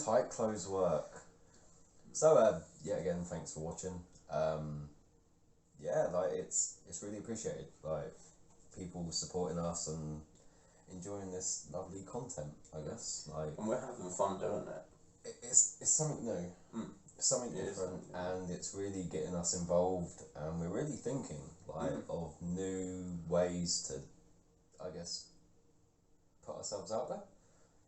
Tight clothes work. So, yeah, again, thanks for watching. Yeah, like, it's really appreciated. Like, people supporting us and enjoying this lovely content, I guess. Like, and we're having fun doing it. It's something new. Something different, and it's really getting us involved, and we're really thinking of new ways to, I guess, put ourselves out there.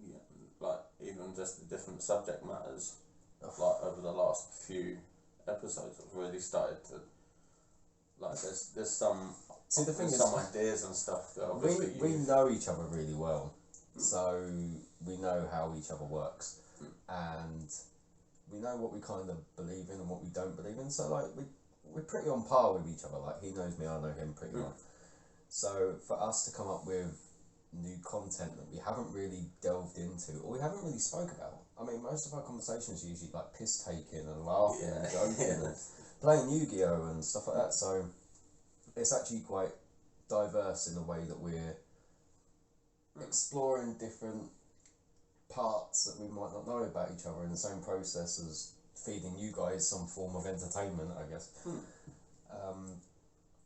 Yeah, like even just the different subject matters. Like over the last few episodes, I've really started to there's some. See, the thing is, some ideas and stuff that obviously we know each other really well, so we know how each other works, and we know what we kind of believe in and what we don't believe in. So we're pretty on par with each other. Like, he knows me, I know him pretty well. So for us to come up with new content that we haven't really delved into, or we haven't really spoke about. I mean, most of our conversations are usually like piss taking and laughing and joking and playing Yu-Gi-Oh and stuff like that. So it's actually quite diverse in the way that we're exploring different parts that we might not know about each other in the same process as feeding you guys some form of entertainment, I guess.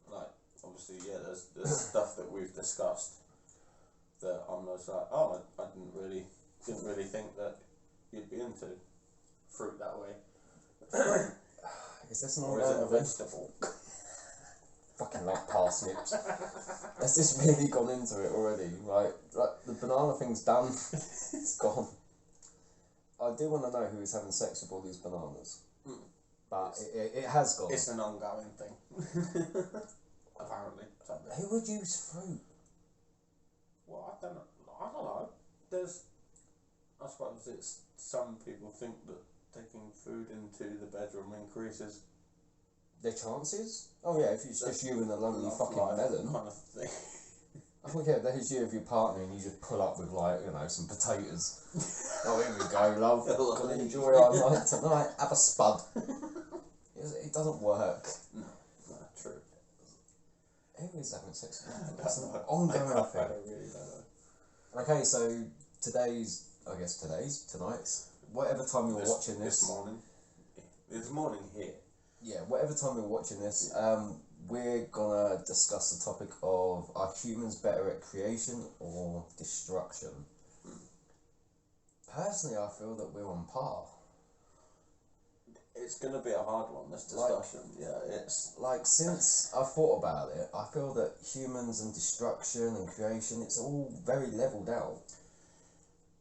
Like, obviously, yeah, there's stuff that we've discussed that I'm just like, oh, I didn't really think that you'd be into fruit that way. Is this an or is it a vegetable? Fucking like parsnips. Has this really gone into it already? Like the banana thing's done. It's gone. I do want to know who is having sex with all these bananas. But it has gone. It's an ongoing thing. Apparently. Who would use fruit? Well, I don't know. I suppose it's some people think that taking food into the bedroom increases their chances? Oh yeah, if it's just you and a lonely fucking melon. Kind of thing. I think there's you with your partner and you just pull up with some potatoes. Oh, here we go, love. Gonna enjoy our night tonight. Have a spud. It doesn't work. No, true. Who is having sex with that? It's an ongoing thing. I really don't know. Okay, so tonight's, whatever time you're watching this. This morning here. Yeah, whatever time you're watching this, we're gonna discuss the topic of, are humans better at creation or destruction? Personally, I feel that we're on par. It's gonna be a hard one, this discussion. It's like, since I've thought about it, I feel that humans and destruction and creation, it's all very leveled out.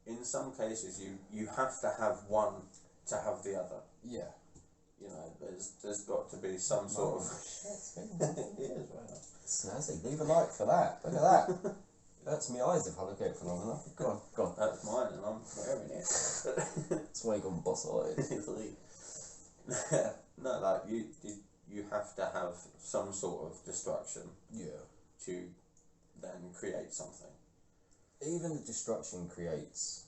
In some cases, you have to have one to have the other. Yeah. There's got to be some sort of. It is, right? Snazzy. Leave a like for that. Look at that. Hurts my eyes if I look at it for long enough. Go on. That's mine, and I'm wearing it. That's why you got boss eyes. No, like you have to have some sort of destruction. Yeah. To then create something. Even the destruction creates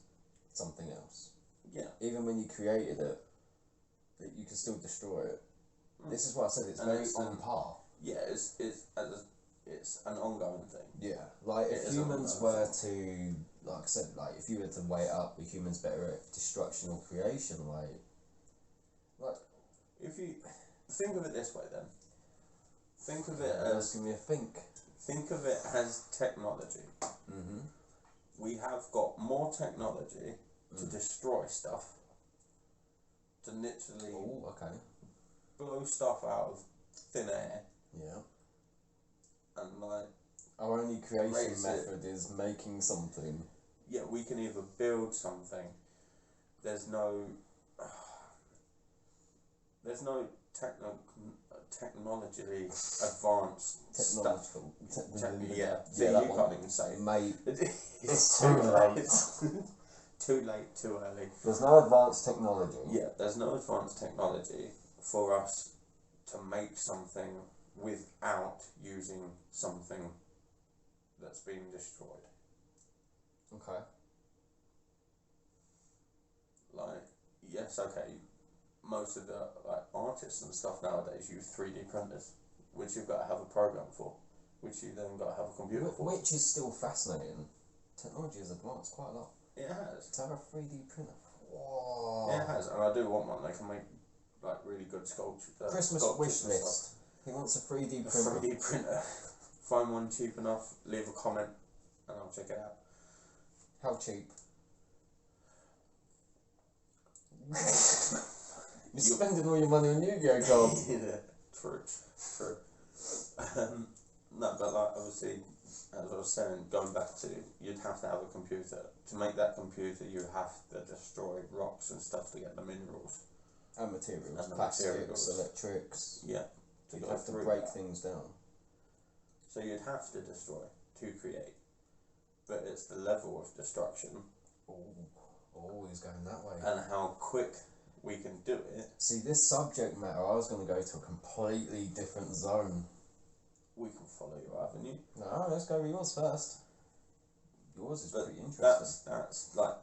something else. Yeah. Even when you created it, you can still destroy it. This is why I said it's very on par. Yeah, it's an ongoing thing. Yeah, like if humans were to, like I said, like if you were to weigh it up, are humans better at destruction or creation? Like if you think of it this way, then think of it as. Give me a think. Think of it as technology. We have got more technology to destroy stuff. To literally blow stuff out of thin air. Yeah. And our only creation method is making something. Yeah, we can either build something. There's no technologically advanced stuff. Yeah, you can't even say it. Mate, it's too late. Too late, too early. There's no advanced technology. Yeah, there's no advanced technology for us to make something without using something that's been destroyed. Okay. Yes, okay. Most of the artists and stuff nowadays use 3D printers, which you've got to have a program for, which you then got to have a computer for. Which is still fascinating. Technology has advanced quite a lot. It has. To have a 3D printer. Whoa. Yeah, it has, and I do want one. They can make like really good sculpture. Christmas wish list. He wants a 3D printer. 3D printer. Find one cheap enough. Leave a comment, and I'll check it out. How cheap? You're spending all your money on Yu-Gi-Oh cards. Yeah, true. No, but like obviously, as I was saying, going back to, you'd have to have a computer. To make that computer, you have to destroy rocks and stuff to get the minerals. And materials, and the plastics, materials. electrics. Yeah. You have to break things down. So you'd have to destroy to create. But it's the level of destruction. Oh, he's going that way. And how quick we can do it. See, this subject matter, I was going to go to a completely different zone. We can follow your avenue. No, let's go with yours first. Yours is pretty interesting.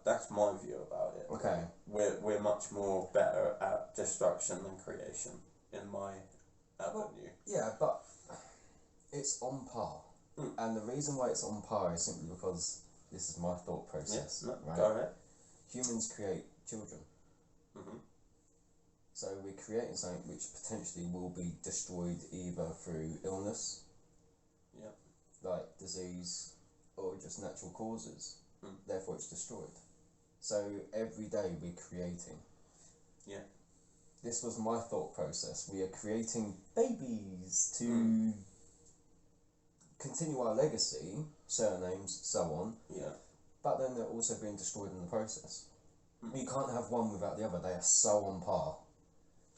That's my view about it. Okay. We're much more better at destruction than creation, in my avenue. Well, yeah, but it's on par. And the reason why it's on par is simply because this is my thought process. Yeah, right? Go ahead. Humans create children. Mm-hmm. So we're creating something which potentially will be destroyed either through illness, like disease, or just natural causes. Therefore it's destroyed. So every day we're creating. Yeah. This was my thought process. We are creating babies to continue our legacy, surnames, so on. Yeah. But then they're also being destroyed in the process. You can't have one without the other. They are so on par.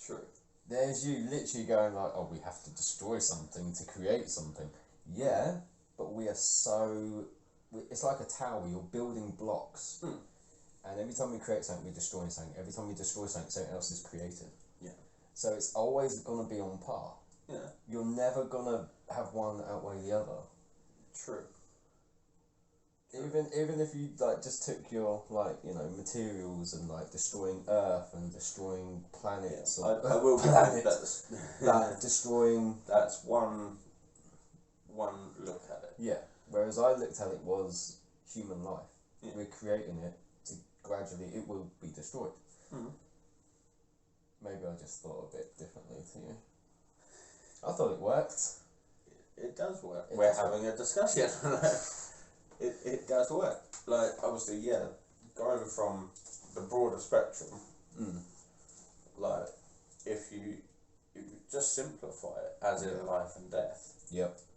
True. There's you literally going like, oh, we have to destroy something to create something. Yeah, but we are so... It's like a tower. You're building blocks. And every time we create something, we're destroying something. Every time we destroy something, something else is created. Yeah. So it's always going to be on par. Yeah. You're never going to have one outweigh the other. True. Even if you like just took your materials and like destroying Earth and destroying planets, I or will planets that destroying. That's one look at it. Yeah. Whereas I looked at it was human life. Yeah. We're creating it to gradually it will be destroyed. Maybe I just thought a bit differently to you. I thought it worked. It does work. We're having a discussion. It does work. Like, obviously, yeah, going from the broader spectrum, like, if you just simplify it, as in life and death,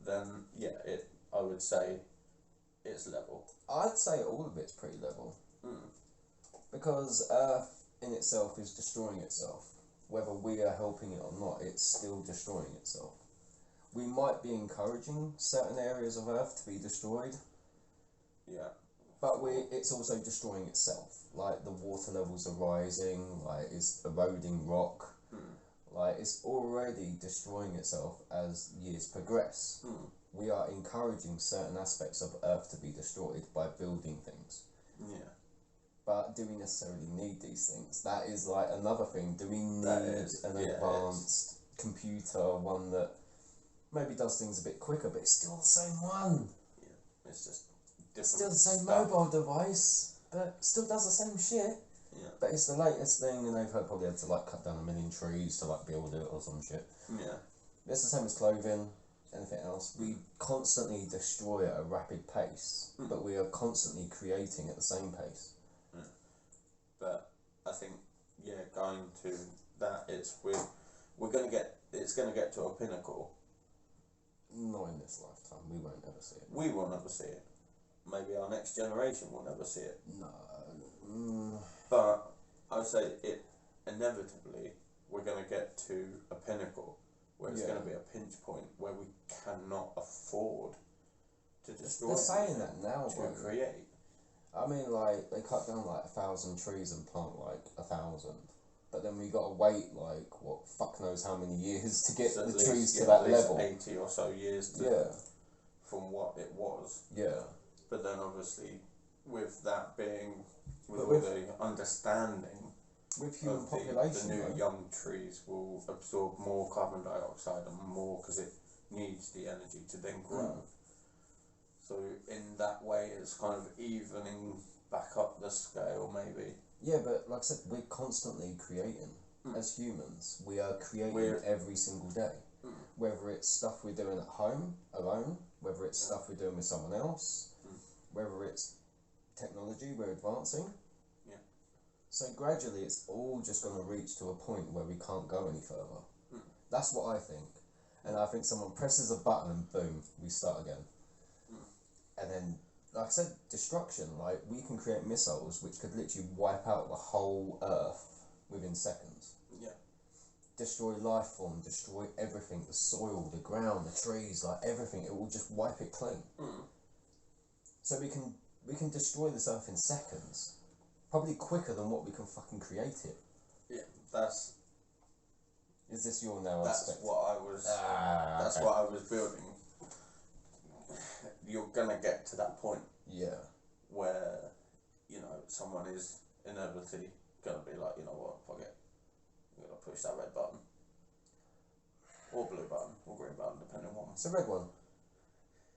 then, yeah, I would say it's level. I'd say all of it's pretty level. Because Earth in itself is destroying itself. Whether we are helping it or not, it's still destroying itself. We might be encouraging certain areas of Earth to be destroyed. Yeah. But it's also destroying itself. Like the water levels are rising, like it's eroding rock. Like it's already destroying itself as years progress. We are encouraging certain aspects of Earth to be destroyed by building things. Yeah. But do we necessarily need these things? That is like another thing. Do we need an advanced computer, one that maybe does things a bit quicker, but it's still the same one? Yeah, it's just different. Still the same stuff. mobile device, but still does the same shit. Yeah. But it's the latest thing, and they've probably had to like cut down 1 million trees to like build it or some shit. Yeah. It's the same as clothing, anything else. We constantly destroy at a rapid pace, but we are constantly creating at the same pace. But I think, going to that, we're gonna get, it's gonna get to a pinnacle. Not in this lifetime. We won't ever see it. We will never see it. Maybe our next generation will never see it. No. But I would say it inevitably we're gonna get to a pinnacle where it's gonna be a pinch point where we cannot afford to destroy. They're saying that now, to create. I mean, like, they cut down, like, 1,000 trees and plant, like, 1,000. But then we got to wait, like, fuck knows how many years to get the trees to that level. 80 or so years from what it was. Yeah. But then, obviously, with that being, with all the understanding with human of population, the new young trees will absorb more carbon dioxide and more because it needs the energy to then grow. So in that way, it's kind of evening back up the scale, maybe. Yeah, but like I said, we're constantly creating. As humans, we are creating every single day. Whether it's stuff we're doing at home, alone, whether it's stuff we're doing with someone else, whether it's technology we're advancing. Yeah. So gradually it's all just going to reach to a point where we can't go any further. That's what I think. And I think someone presses a button and boom, we start again. And then, like I said, destruction. Like, we can create missiles which could literally wipe out the whole Earth within seconds. Yeah. Destroy life form, destroy everything, the soil, the ground, the trees, like everything. It will just wipe it clean. So we can destroy this Earth in seconds. Probably quicker than what we can fucking create it. Yeah, that's... Is this your now That's aspect? what I was... that's okay. what I was building. You're gonna get to that point. Yeah. Where, you know, someone is inevitably gonna be like, you know what, fuck it. I'm gonna push that red button. Or blue button, or green button, depending on what. It's a red one.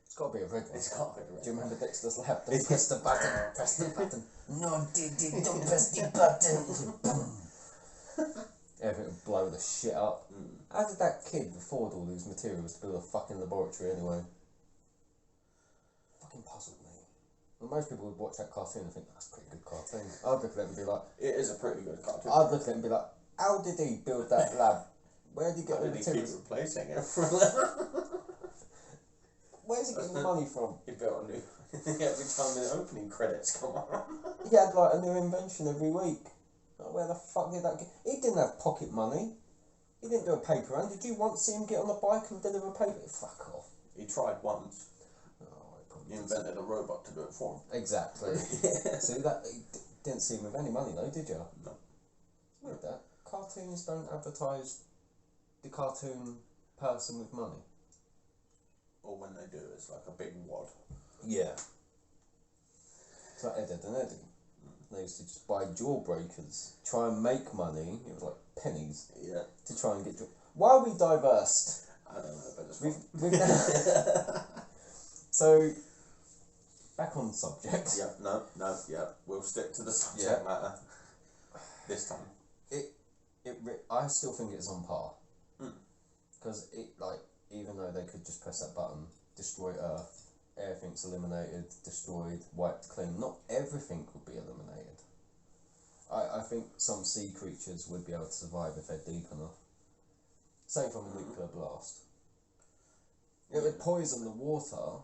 It's got to be a red one. It's got to be a red. Do you remember Dexter's Lab? Don't press the button. Press the button. No, don't press the button. Boom. Everything would blow the shit up. How did that kid afford all these materials to build a fucking laboratory anyway? Fucking puzzled me. Well, most people would watch that cartoon and think, that's a pretty good cartoon. I'd look at it and be like... It is a pretty good cartoon. I'd look at it and be like, how did he build that lab? Where did he get the materials? How did he keep replacing it? Where's he getting the money from? He built a new... every time the opening credits come on. He had like a new invention every week. Like, where the fuck did that get... He didn't have pocket money. He didn't do a paper run. Did you once see him get on the bike and deliver paper? Fuck off. He tried once. Oh, he invented a robot to do it for him. Exactly. See, that didn't see him with any money though, did you? No. Weird that. Cartoons don't advertise the cartoon person with money. Or when they do, it's like a big wad. Yeah. It's like Ed, Edd and Eddie. They used to just buy jawbreakers, try and make money. It was like pennies. Yeah. To try and get. Why are we diverse? I don't know, but it's we've So, back on subject. Yeah, we'll stick to the subject matter this time. I still think it's on par. Because even though they could just press that button, destroy Earth, everything's eliminated, destroyed, wiped clean, not everything would be eliminated. I think some sea creatures would be able to survive if they're deep enough. Say from a nuclear blast. It would poison the water,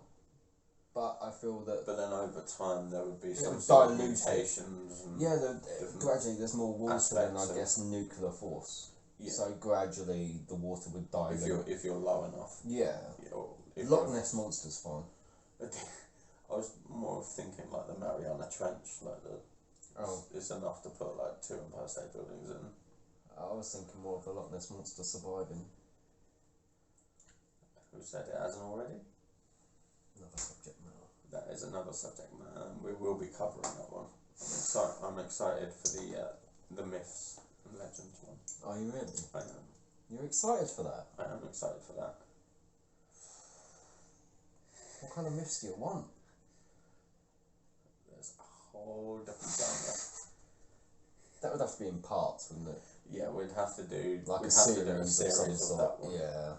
but I feel that... But then over time there would be some sort of mutations. And gradually there's more water than, I guess, nuclear force. Yeah. So gradually the water would die. If you're low enough. Yeah. Loch Ness Monster's fine. I was more thinking like the Mariana Trench, like it's enough to put like 2 Empire State Buildings in. I was thinking more of the Loch Ness Monster surviving. Who said it hasn't already? Another subject matter. That is another subject matter, and we will be covering that one. I'm excited for the myths and legends one. Are you really? I am. You're excited for that? I am excited for that. What kind of myths do you want? There's a whole different genre. That would have to be in parts, wouldn't it? Yeah, we'd have to do like a series of some sort. that one. Yeah,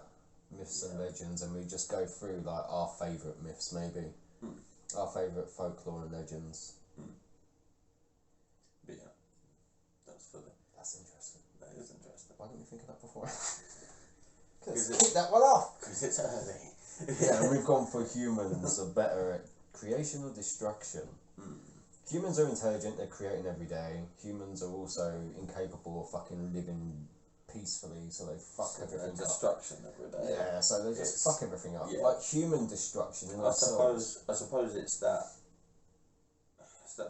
myths and legends, and we just go through like our favourite myths, maybe our favourite folklore and legends. But yeah, that's interesting. That is interesting. Why didn't we think of that before? Because kick that one off. Because it's early. Yeah, and we've gone for humans are better at creation or destruction. Humans are intelligent, they're creating every day. Humans are also incapable of fucking living peacefully, so they fuck everything up. Destruction every day. Yeah, so they just fuck everything up. Yeah. Like human destruction in I ourselves. suppose it's that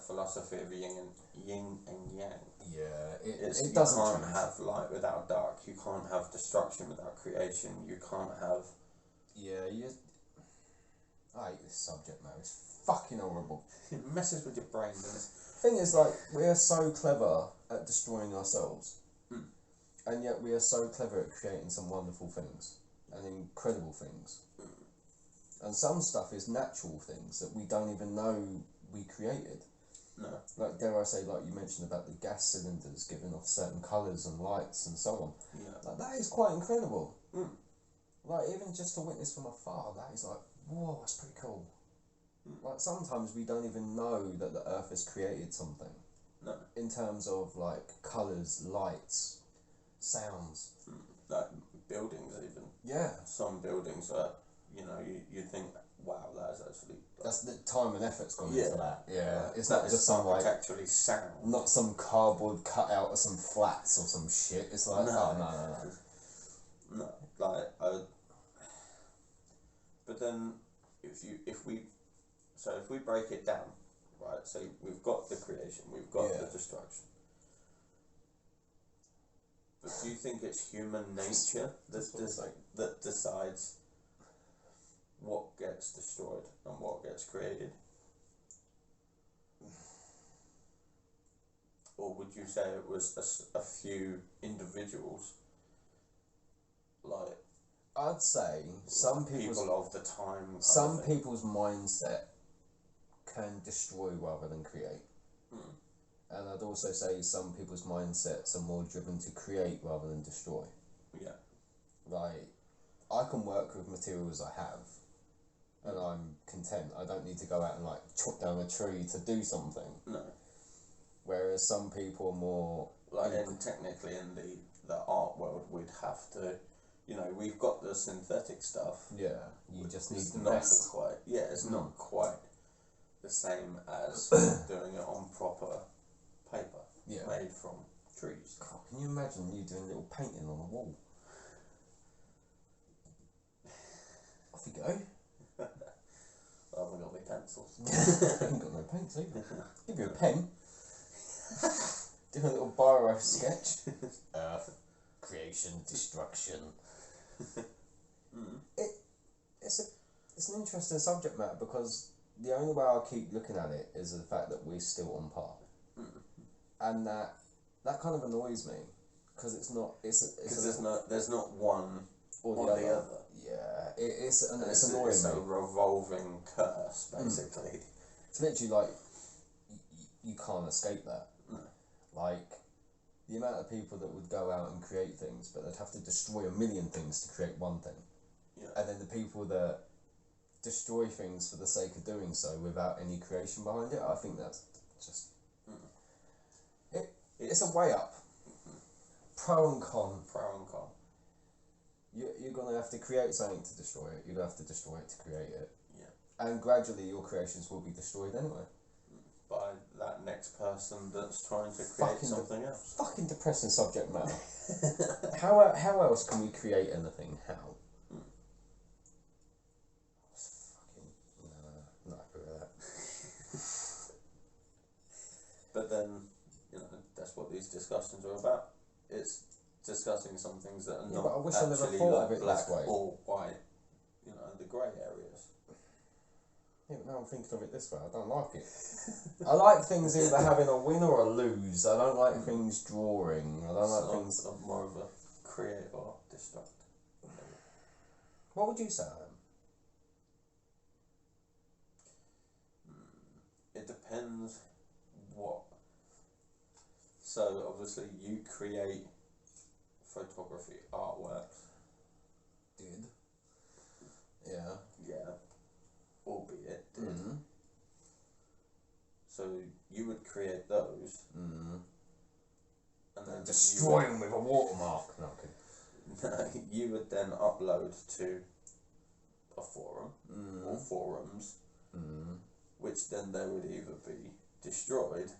philosophy of yin and yang. Yeah, it you doesn't can't change. have light without dark. You can't have destruction without creation. You can't have... Yeah, I hate this subject matter. It's fucking horrible. It messes with your brain, doesn't it? Thing is, like, we're so clever at destroying ourselves, and yet we are so clever at creating some wonderful things and incredible things. And some stuff is natural things that we don't even know we created. No. Like, dare I say, like you mentioned about the gas cylinders giving off certain colours and lights and so on. Yeah. Like, that is quite incredible. Mm. Like, even just to witness from afar, that is like, whoa, that's pretty cool. Like, sometimes we don't even know that the Earth has created something. No. In terms of, like, colours, lights, sounds. Like, buildings even. Yeah. Some buildings are, you think, wow, that is actually... That's the time and effort's gone into that. Yeah. It's that not just some, like... actually sound. Not some cardboard cut out of some flats or some shit. It's like, no. No, like, but then, if we break it down, right, so we've got the creation, we've got the destruction. But do you think it's human nature that decides what gets destroyed and what gets created? Or would you say it was a few individuals, like... I'd say some people of the time. Some people's mindset can destroy rather than create. And I'd also say some people's mindsets are more driven to create rather than destroy. Yeah. Like, I can work with materials I have, and I'm content. I don't need to go out and, like, chop down a tree to do something. No. Whereas some people are more... Like, technically in the art world, we'd have to... we've got the synthetic stuff. Yeah, you just need the rest. It's not quite the same as doing it on proper paper made from trees. God, can you imagine you doing a little painting on a wall? Off you go. I haven't got any pencils. I haven't got no paints either. Give you a pen. Do a little biro sketch. Earth, creation, destruction. It's an interesting subject matter because the only way I'll keep looking at it is the fact that we're still on par, and that kind of annoys me because it's not. There's not one or the other. Yeah, it's annoying me. It's a revolving curse, basically. It's literally like you can't escape that. Like, the amount of people that would go out and create things, but they'd have to destroy a million things to create one thing. Yeah. And then the people that destroy things for the sake of doing so without any creation behind it, I think that's just... It's a way up. Pro and con. You're going to have to create something to destroy it. You're going to have to destroy it to create it. Yeah. And gradually your creations will be destroyed anyway. By that next person that's trying to create something else. Fucking depressing subject matter. How else can we create anything? How? Not happy with that. But then, that's what these discussions are about. It's discussing some things that are not but I wish I never actually thought like of it black this way. or white. The grey areas. Yeah, but now I'm thinking of it this way. I don't like it. I like things either having a win or a lose. I don't like things drawing. I don't like things... I'm more of a create or destruct. What would you say, Adam? It depends what. So obviously you create photography artworks. Did. Yeah. Yeah. Albeit did. So you would create those. And then destroy them with a watermark. No, okay. You would then upload to a forum or forums, which then they would either be destroyed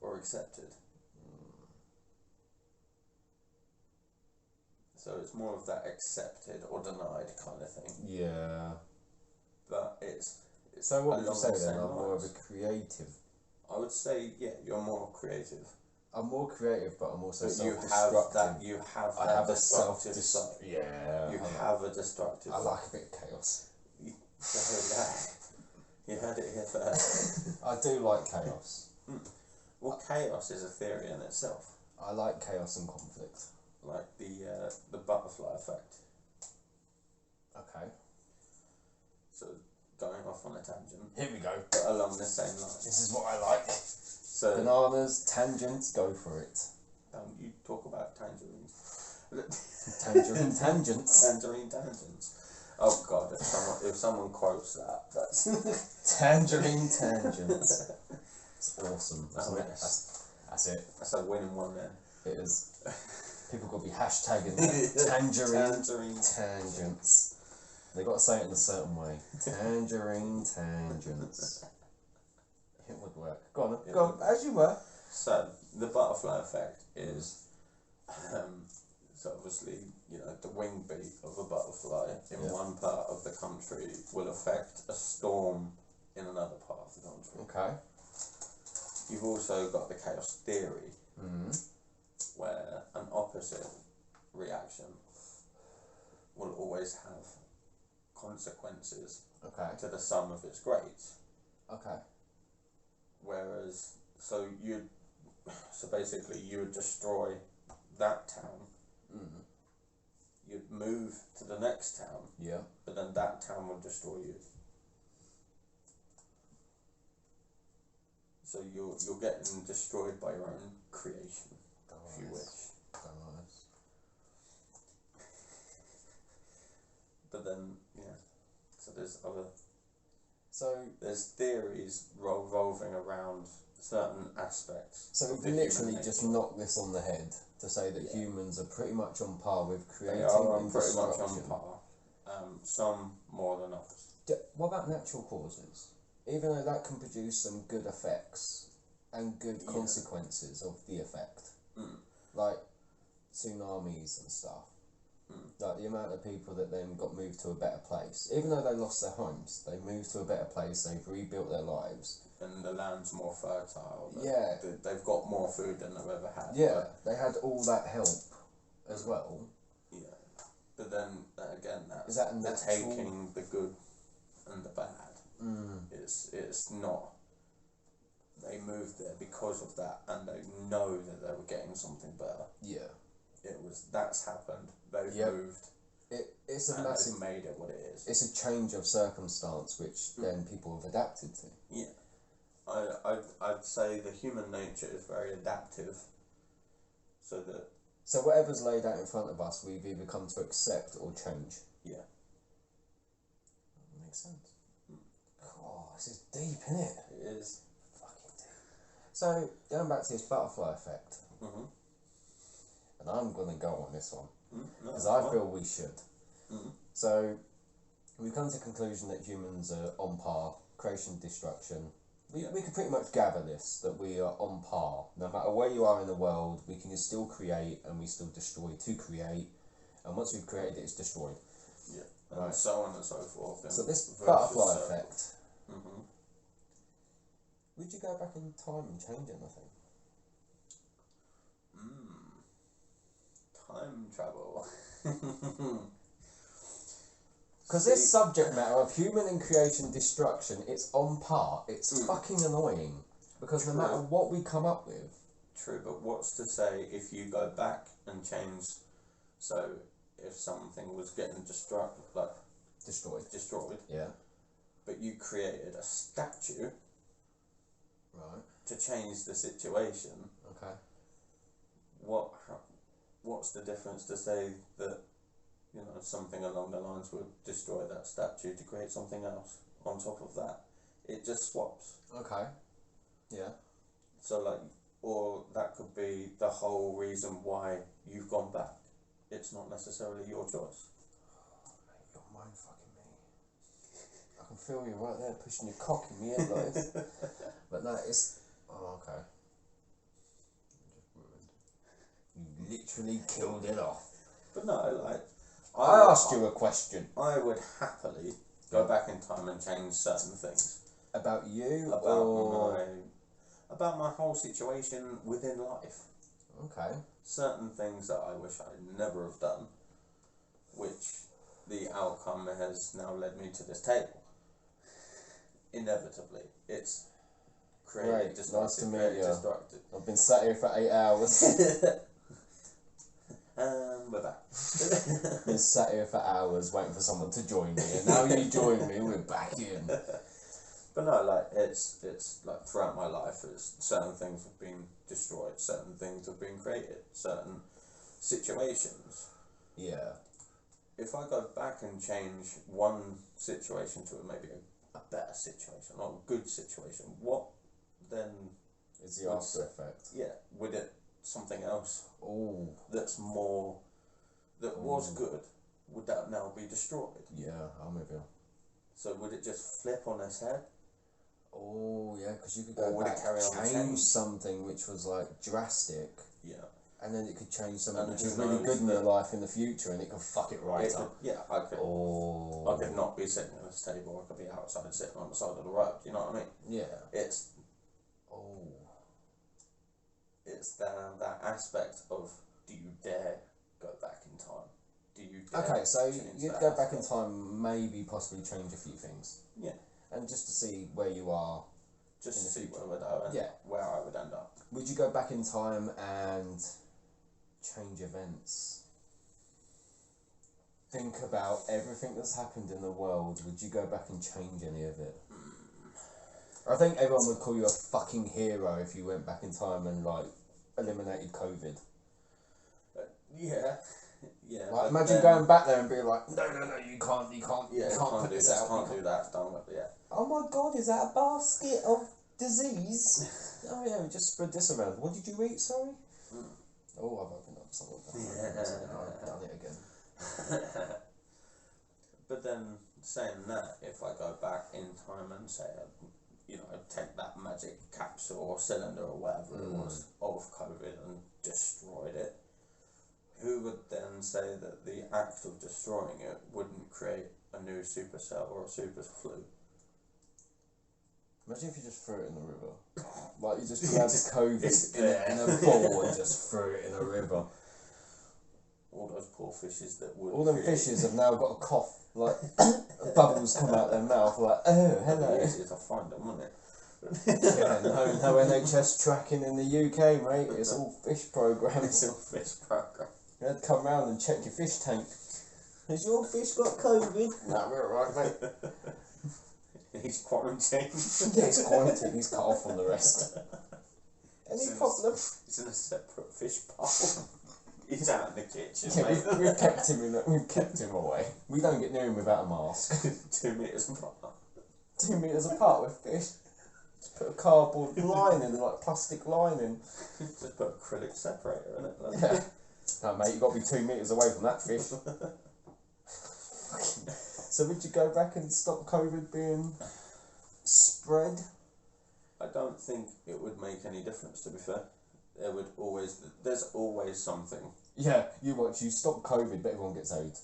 or accepted. So it's more of that accepted or denied kind of thing. Yeah. But it's so what would you say then? I'm more of a creative. I would say, you're more creative. I'm more creative, but I'm also self-destructive. I have a destructive side. Yeah. You have a destructive I like a bit of chaos. You heard it here first. I do like chaos. Well, chaos is a theory in itself. I like chaos and conflict. Like the butterfly effect. Okay. So, going off on a tangent. Here we go. But along the same line. This is what I like. So bananas, tangents, go for it. Don't you talk about tangerines. Tangerine tangents. Tangerine tangents. Oh God! If someone quotes that, that's Tangerine tangents. It's awesome. Oh, Isn't it? yes. That's it. That's a winning one then. It is. People got to be hashtagging that. Tangerine tangents. They got to say it in a certain way. Tangerine tangents. It would work. Go on, go on, as you were. So the butterfly effect is, so obviously, you know, the wing beat of a butterfly in one part of the country will affect a storm in another part of the country. Okay. You've also got the chaos theory, where an opposite reaction will always have consequences to the sum of its grades. Okay. Whereas, so basically you would destroy that town. You'd move to the next town. Yeah. But then that town would destroy you. So you're getting destroyed by your own creation, if you wish. But then, so there's theories revolving around certain aspects. So we've literally just knocked this on the head to say that humans are pretty much on par with creating they are and pretty much destruction. on par. Some more than others. What about natural causes? Even though that can produce some good effects and good consequences of the effect, like tsunamis and stuff. Like the amount of people that then got moved to a better place, even though they lost their homes, they moved to a better place. They've rebuilt their lives, and the land's more fertile. They've got more food than they've ever had. Yeah, they had all that help as well. Yeah, but then again, is that they're taking the good and the bad. It's not. They moved there because of that, and they know that they were getting something better. Yeah. That's happened. They've moved. It's a massive. They've made it what it is. It's a change of circumstance, which then people have adapted to. Yeah, I'd say the human nature is very adaptive. So whatever's laid out in front of us, we've either come to accept or change. Yeah. That makes sense. Oh, this is deep, isn't it? It is. Fucking deep. So going back to this butterfly effect. And I'm going to go on this one because I feel we should. So we've come to the conclusion that humans are on par, creation, destruction. We can pretty much gather this, that we are on par. No matter where you are in the world, we can still create and we still destroy to create. And once we've created it, it's destroyed. Yeah, and so on and so forth. So this butterfly effect, would you go back in time and change anything? Time travel. Because this subject matter of human and creation destruction, it's on par. It's fucking annoying. Because no matter what we come up with. True, but what's to say if you go back and change, so if something was getting destroyed. Yeah. But you created a statue. Right. To change the situation. Okay. What's the difference to say that, something along the lines would destroy that statue to create something else on top of that? It just swaps. Okay. Yeah. So or that could be the whole reason why you've gone back. It's not necessarily your choice. Oh, mate, you're mind fucking me. I can feel you right there pushing your cock in me head like this. But no, it's... Oh, okay. You literally killed it off. But no, I asked you a question. I would happily go back in time and change certain things. About you? About my whole situation within life. Okay. Certain things that I wish I'd never have done, which the outcome has now led me to this table. Inevitably. It's created destructive. Nice to meet you. I've been sat here for 8 hours. We're back. Been sat here for hours waiting for someone to join me, and now you join me, we're back in. But no, like it's like throughout my life, it's certain things have been destroyed, certain things have been created, certain situations. Yeah. If I go back and change one situation to maybe a better situation or a good situation, what then is the after effect? Yeah, would it something else? Oh, that's more that was good. Would that now be destroyed? Yeah, I'm with you. So would it just flip on its head? Oh yeah, because you could go back and change something which was like drastic. Yeah. And then it could change something which is really good in your life in the future, and it could fuck it right up. I could not be sitting at this table. I could be outside sitting on the side of the road. You know what I mean? Yeah. It's that aspect of, do you dare go back in time? Do you dare? Okay, so you'd go back in time, maybe possibly change a few things. Yeah. And just to see where you are. Just to see where I would end up. Would you go back in time and change events? Think about everything that's happened in the world. Would you go back and change any of it? I think everyone would call you a fucking hero if you went back in time and like eliminated COVID. Yeah. Like imagine going back there and being like, no, you can't put this out. Can't do that. Oh my god, is that a basket of disease? Oh yeah, we just spread this around. What did you eat? Sorry. Oh, I've opened up something. I've done it again. But then saying that, if I go back in time and say, take that magic capsule or cylinder or whatever it was of COVID and destroyed it, who would then say that the act of destroying it wouldn't create a new supercell or a super flu? Imagine if you just threw it in the river. Like you just grabbed COVID in a bowl and just threw it in a river. All those poor fishes that would. All them fishes have now got a cough, like bubbles come out their mouth, like, oh, hello. It's easier to find them, wouldn't it? Yeah, no NHS tracking in the UK, mate. It's all fish programs. It's all fish program. You had to come round and check your fish tank. Has your fish got COVID? No, we're alright, mate. He's quarantined. Yeah, he's quarantined. He's cut off from the rest. Any problem? He's in a separate fish bowl. He's out in the kitchen. Yeah, we've kept him away. We don't get near him without a mask. 2 meters apart. 2 meters apart with fish. Just put a cardboard lining, like plastic lining. Just put acrylic separator in it. Yeah. No, mate, you've got to be 2 meters away from that fish. So would you go back and stop COVID being spread? I don't think it would make any difference, to be fair. There's always something. Yeah, you stop COVID, but everyone gets AIDS.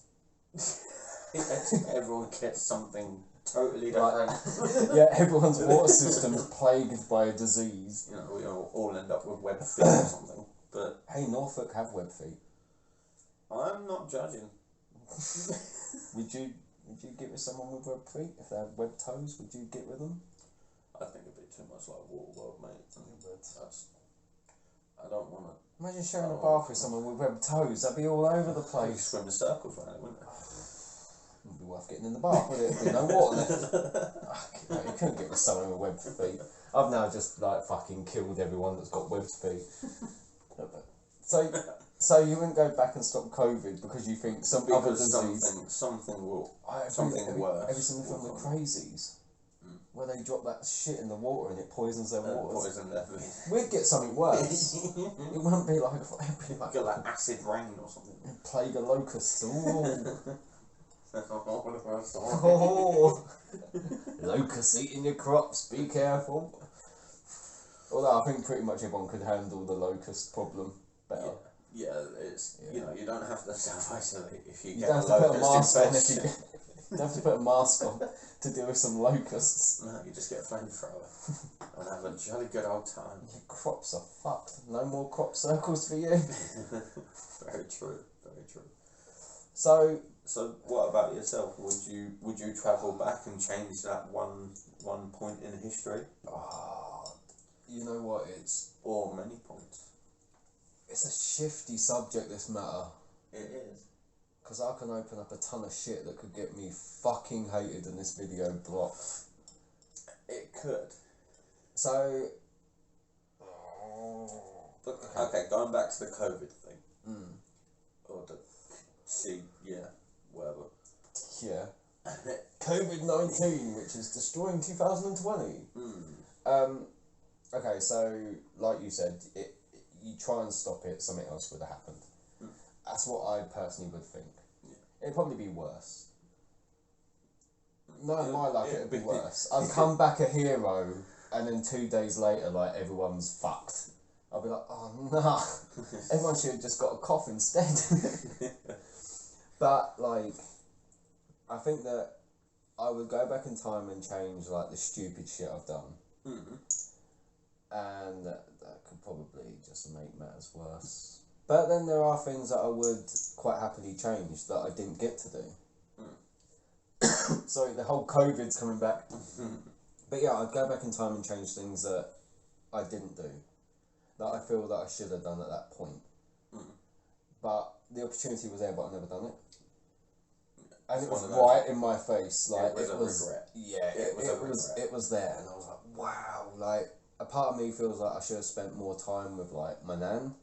Everyone gets something totally different. Yeah, everyone's water system's plagued by a disease. We all end up with web feet or something. But hey, Norfolk have web feet. I'm not judging. Would you get with someone with web feet? If they had web toes, would you get with them? I think it'd be too much like Waterworld, mate. I don't want to. Imagine sharing a bath with someone with web toes. That'd be all over the place. Swim in circles around it, wouldn't it? Wouldn't be worth getting in the bath, would it? There'd be no water left. You couldn't get with someone with webbed feet. I've now just like fucking killed everyone that's got webbed feet. So you wouldn't go back and stop COVID because you think other disease. Something will. Have you seen the film The Crazies? Where they drop that shit in the water and it poisons their waters. We'd get something worse. It wouldn't be like. It'd be like. Get like acid rain or something. Plague of locusts. Ooh. Locusts eating your crops. Be careful. Although I think pretty much everyone could handle the locust problem better. Yeah, you don't have to self-isolate if you don't get have to put a mask on if you don't have to put a mask on to deal with some locusts. No, you just get a flamethrower and have a jolly good old time. Your crops are fucked. No more crop circles for you. Very true. Very true. So what about yourself? Would you travel back and change that one point in history? You know what? Or many points. It's a shifty subject, this matter. It is. Because I can open up a ton of shit that could get me fucking hated and this video blocked. It could. So. But, okay, going back to the COVID thing. Mm. Or the whatever. Yeah. COVID-19, which is destroying 2020. Okay, so like you said, you try and stop it, something else would have happened. That's what I personally would think. Yeah. It'd probably be worse. No, in my luck, it'd be worse. I'd come back a hero, and then 2 days later, like, everyone's fucked. I'll be like, oh no, everyone should have just got a cough instead. But, like, I think that I would go back in time and change, like, the stupid shit I've done. Mm-hmm. And that could probably just make matters worse. But then there are things that I would quite happily change that I didn't get to do. Sorry, the whole COVID's coming back. But yeah, I'd go back in time and change things that I didn't do, that I feel that I should have done at that point. But the opportunity was there, but I never done it. And it was right in my face. Like, it was a regret. Yeah, it was there, and I was like, wow. Like, a part of me feels like I should have spent more time with, like, my nan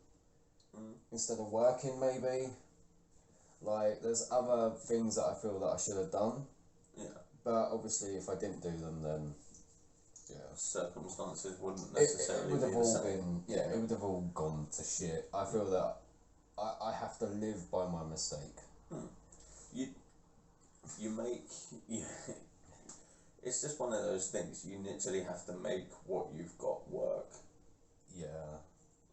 instead of working, maybe. Like, there's other things that I feel that I should have done. Yeah. But obviously, if I didn't do them, then yeah, circumstances wouldn't necessarily it would have be all the same. it would have all gone to shit. I feel that I have to live by my mistake. It's just one of those things. You literally have to make what you've got work. Yeah.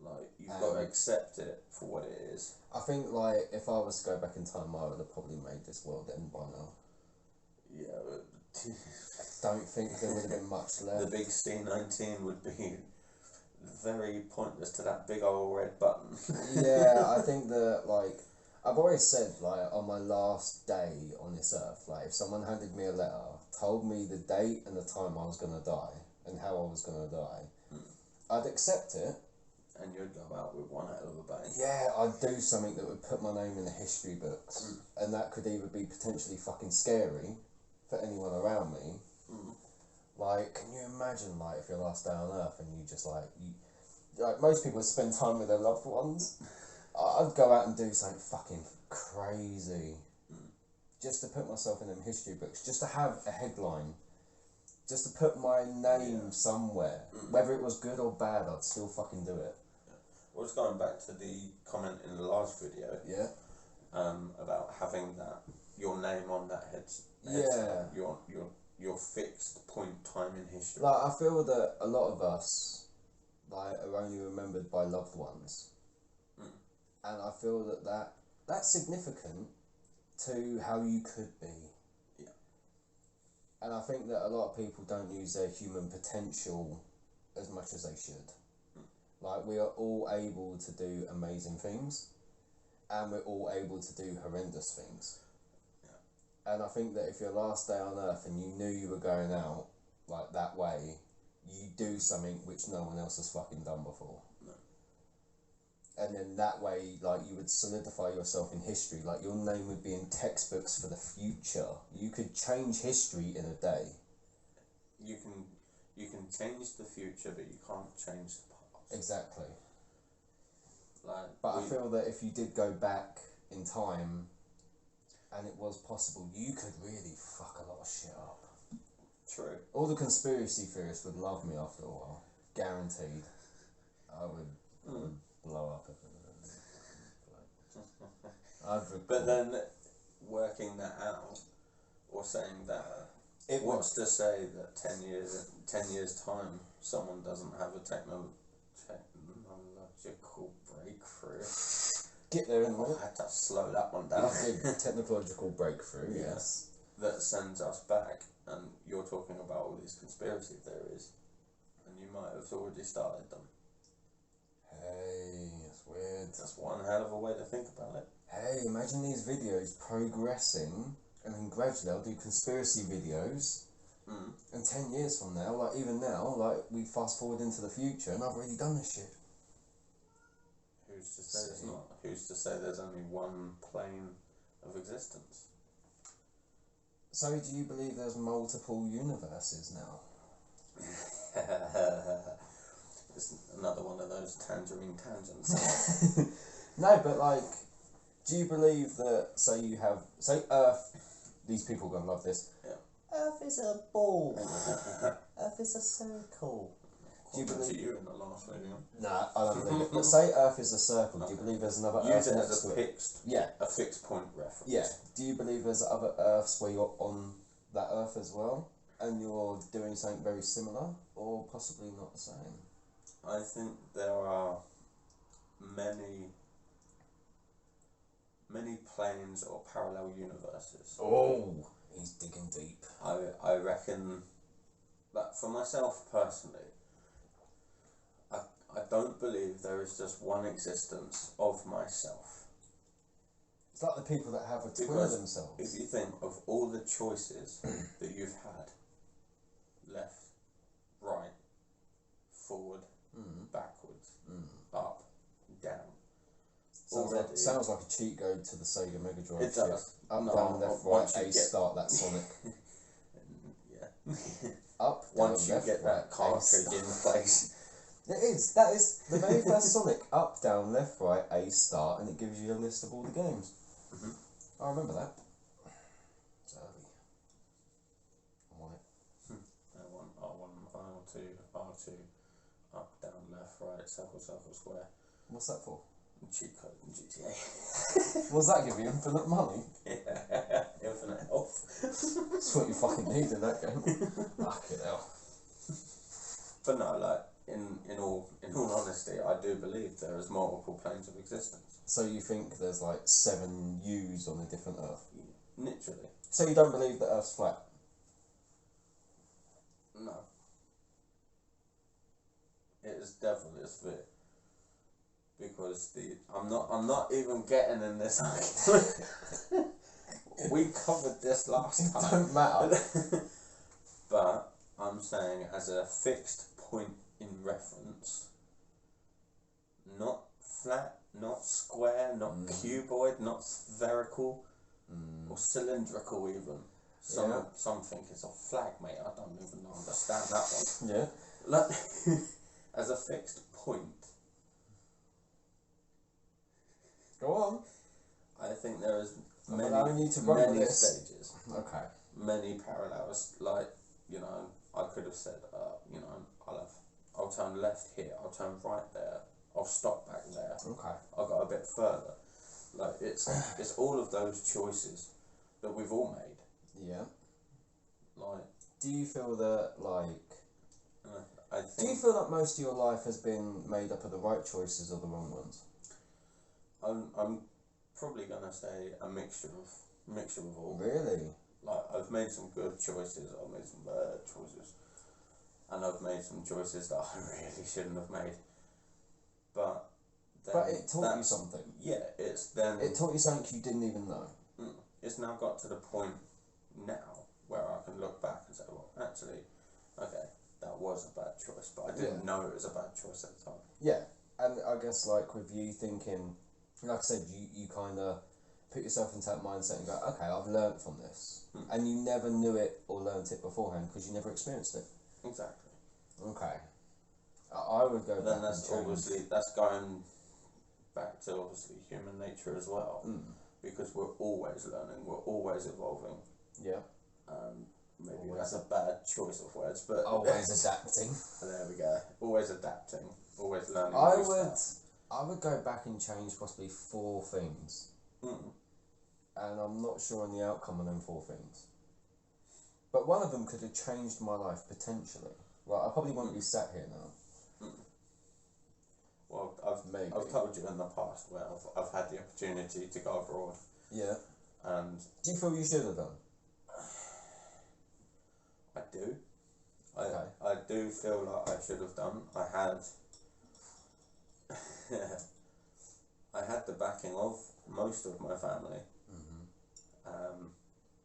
Like, you've got to accept it for what it is. I think, like, if I was to go back in time, I would have probably made this world end by now. Yeah, but I don't think there would have been much left. The big C19 would be very pointless to that big old red button. Yeah, I think that, like, I've always said, like, on my last day on this earth, like, if someone handed me a letter, told me the date and the time I was going to die, and how I was going to die, I'd accept it. And you'd go out with one hell of a bang. Yeah, I'd do something that would put my name in the history books. And that could either be potentially fucking scary for anyone around me. Like, can you imagine, like, if your last day on earth and you just, like, most people spend time with their loved ones. I'd go out and do something fucking crazy. Just to put myself in them history books. Just to have a headline. Just to put my name somewhere. Whether it was good or bad, I'd still fucking do it. Well, it's going back to the comment in the last video. Yeah. About having that, your name on that head. Yeah. Your fixed point time in history. Like, I feel that a lot of us, like, are only remembered by loved ones. And I feel that that's significant to how you could be. Yeah. And I think that a lot of people don't use their human potential as much as they should. Like, we are all able to do amazing things, and we're all able to do horrendous things. Yeah. And I think that if your last day on earth and you knew you were going out, like, that way, you do something which no one else has fucking done before. No. And then that way, like, you would solidify yourself in history. Like, your name would be in textbooks for the future. You could change history in a day. You can change the future, but you can't change the past. Exactly. But I feel that if you did go back in time, and it was possible, you could really fuck a lot of shit up. True. All the conspiracy theorists would love me after a while. Guaranteed. I would blow up everything. But then, working that out, or saying that, what's to say that 10 years time, someone doesn't have a technological breakthrough? Get there in a minute. I had to slow that one down. Technological breakthrough, yes. That sends us back, and you're talking about all these conspiracy theories, and you might have already started them. Hey, that's weird. That's one hell of a way to think about it. Hey, imagine these videos progressing, and then gradually I'll do conspiracy videos, and 10 years from now, like even now, like we fast forward into the future, and I've already done this shit. Who's to say it's not? Who's to say there's only one plane of existence? So do you believe there's multiple universes now? It's another one of those tangerine tangents. No, but like, do you believe that, say Earth, these people are going to love this, yeah. Earth is a ball, Earth is a circle. Do you believe you in the last video? Nah, I don't believe it. But say Earth is a circle, do you believe there's another Earth it next as to a it? a fixed point reference. Yeah. Do you believe there's other Earths where you're on that Earth as well, and you're doing something very similar, or possibly not the same? I think there are many planes or parallel universes. Oh, he's digging deep. I reckon that for myself personally, I don't believe there is just one existence of myself. It's like the people that have a twin of themselves. If you think of all the choices that you've had, left, right, forward, backwards, up, down. Sounds like a cheat code to the Sega Mega Drive. It does. Up, down, left, right, A, start, that's Sonic. Yeah. Up, down, once you left, get that cartridge in place. That is the very first Sonic. Up, down, left, right, A, start, and it gives you a list of all the games. I remember that. It's early. I want it. R1, R2, R2, up, down, left, right, circle, circle, square. What's that for? Cheat code in GTA. What's that give you? Infinite money? Yeah, infinite health. That's what you fucking need in that game. Fucking hell. But no, like in all honesty, I do believe there is multiple planes of existence. So you think there's like 7 U's on a different Earth? Literally. So you don't believe that Earth's flat? No. It is definitely a sphere. Because I'm not even getting in this argument. We covered this last time. It don't matter. But I'm saying as a fixed point in reference, not flat, not square, not cuboid, not spherical, or cylindrical even. Something is a flag, mate. I don't even understand that one. Yeah. Like, as a fixed point. Go on. I think there is many stages. Okay. Many parallels. Like, I could have said, I'll turn left here, I'll turn right there, I'll stop back there. Okay. I'll go a bit further. Like, it's all of those choices that we've all made. Yeah. Like, do you feel that, like, I think, do you feel that most of your life has been made up of the right choices or the wrong ones? I'm probably gonna say a mixture of all. Really? Like, I've made some good choices, I've made some bad choices, and I've made some choices that I really shouldn't have made. But it taught you something. Yeah, it taught you something you didn't even know. It's now got to the point now where I can look back and say, well, actually, okay, that was a bad choice, but I didn't know it was a bad choice at the time. Yeah, and I guess, like, with you thinking, like I said, you kind of put yourself into that mindset and go, okay, I've learnt from this. And you never knew it or learnt it beforehand because you never experienced it. Exactly. Okay. I would go back that's going back to obviously human nature as well. Because we're always learning, we're always evolving. Yeah. Maybe that's a bad choice of words, but always adapting. There we go. Always adapting, always learning. I would go back and change possibly 4 things. And I'm not sure on the outcome of them 4 things. But one of them could have changed my life potentially. Well, I probably wouldn't be sat here now. Well, I've told you in the past where I've had the opportunity to go abroad. Yeah. And do you feel you should have done? I do. Okay. I do feel like I should have done. I had the backing of most of my family.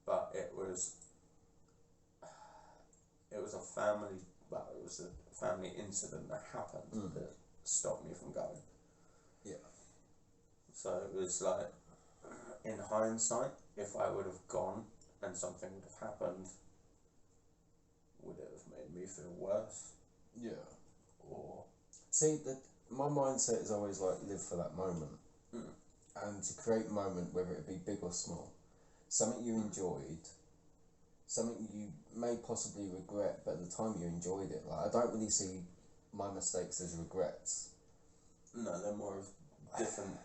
But it was a family. Well, it was a family incident that happened that stopped me from going. Yeah. So it was like, in hindsight, if I would have gone and something would have happened, would it have made me feel worse? Yeah. Or See, my mindset is always like live for that moment, and to create a moment, whether it be big or small, something you enjoyed, something you may possibly regret, but at the time you enjoyed it. Like I don't really see my mistakes as regrets. No, they're more of different.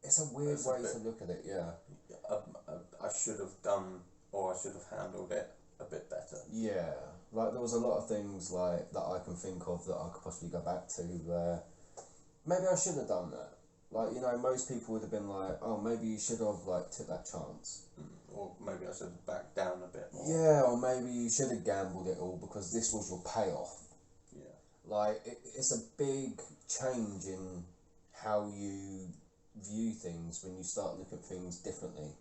It's a weird way to look at it. Yeah. I should have done, or I should have handled it a bit better. Yeah, like there was a lot of things like that I can think of that I could possibly go back to where maybe I should have done that. Like, you know, most people would have been like, oh, maybe you should have like took that chance. Or maybe I should have backed down a bit more. Yeah, or maybe you should have gambled it all because this was your payoff. Yeah. Like it's a big change in how you view things when you start looking at things differently.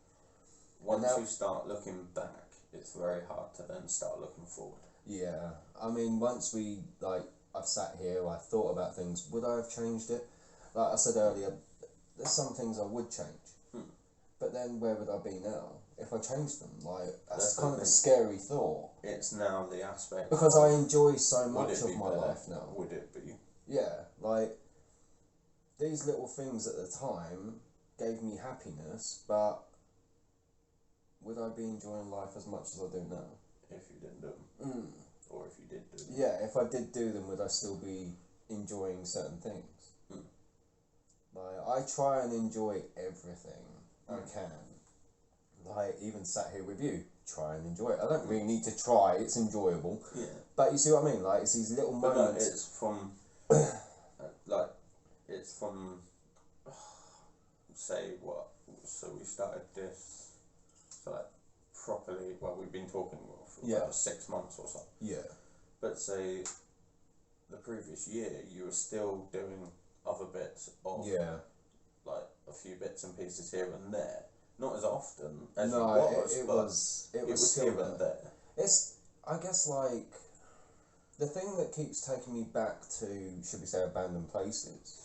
Once you start looking back, it's very hard to then start looking forward. Yeah, I mean, once I've sat here, I thought about things, would I have changed it? Like I said earlier, there's some things I would change. But then where would I be now if I changed them? Like, that's kind of a scary thought. It's now the aspect. Because I enjoy so much of my life now. Would it be? Yeah, like, these little things at the time gave me happiness, but would I be enjoying life as much as I do now? If you didn't do them. Or if you did do them. Yeah, if I did do them, would I still be enjoying certain things? Like, I try and enjoy everything I can. Like, even sat here with you, try and enjoy it. I don't really need to try, it's enjoyable. Yeah. But you see what I mean? Like, it's these little moments. No, it's from, say what, so we started this, so like, properly, well, we've been talking for about 6 months or so. Yeah. But say, the previous year, you were still doing other bits of, like, a few bits and pieces here and there. Not as often as it was, it was still here and there. It's, I guess, like, the thing that keeps taking me back to, should we say, abandoned places,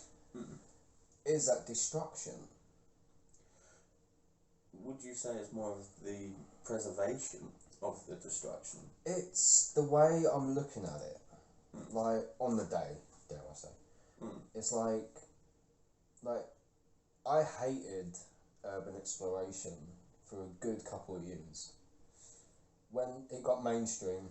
is that destruction. Would you say it's more of the preservation of the destruction? It's the way I'm looking at it. Like, on the day, dare I say. It's like, I hated urban exploration for a good couple of years. When it got mainstream,